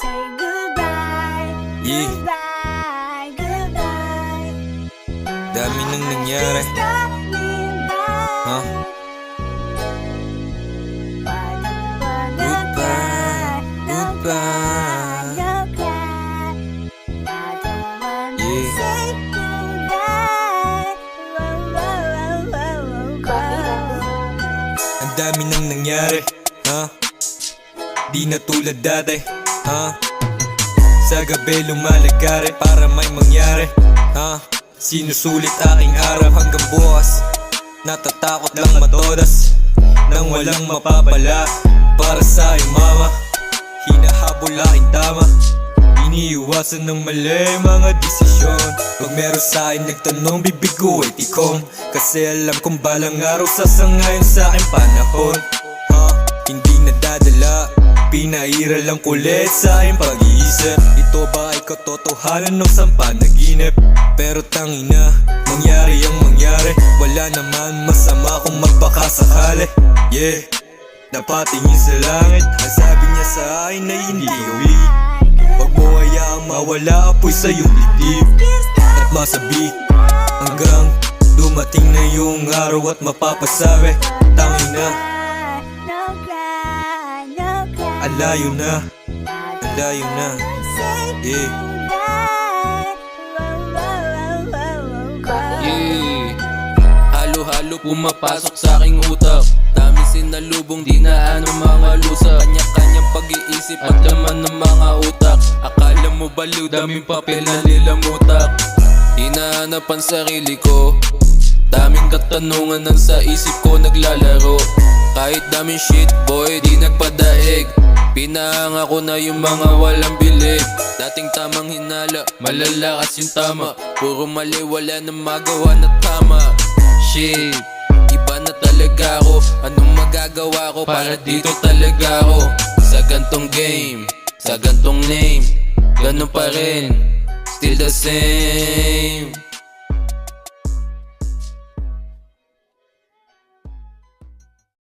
say goodbye, Yeah. goodbye, goodbye. Dami nang nangyari. Huh? Goodbye, goodbye. Ang dami nang nangyari, ha? Di na tulad dati, ha? Sa gabi lumalagari para may mangyari, ha? Sinusulit aking araw hanggang bukas. Natatakot lang matodas nang walang mapapala para sa aking mama. Hinahabol aking tama, iniiwasan ng mali mga desisyon. Pag meron sa akin nagtanong, bibig ko ay tikom, kasi alam kong balang araw sasangayon sa aking panahon. Hindi nadadala, pinairal lang kulit sa aking pag-iisip. Ito ba ay katotohanan ng sampanaginip? Pero tangina, mangyari ang mangyari. Wala naman masama kung magpakasakali. Yeah, napatingin sa langit, ang sabi niya sa akin na hindi uwi. Huwag mo hayaang mawala apoy sa iyong dibdib at masabi hanggang dumating na yung araw at mapapasabi, tangina, alayo na, alayo na. Yeah. Yeah. Halo-halo pumapasok sa aking utak. Dami sinalubong, di na ano mga lusa. Kanya-kanyang pag-iisip at laman ng mga utak. Akala mo baliw, daming papel na lilamutak. Hinahanap ang sarili ko, daming katanungan ang sa isip ko naglalaro. Kahit daming shit boy, di nagpadaig. Pinahanga ko na yung mga walang bilib. Dating tamang hinala, malalakas yung tama. Puro mali, wala na magawa na tama. Shit, iba na talaga ako. Anong magagawa ko para dito talaga ako? Sa gantong game, sa gantong name, ganun pa rin, still the same.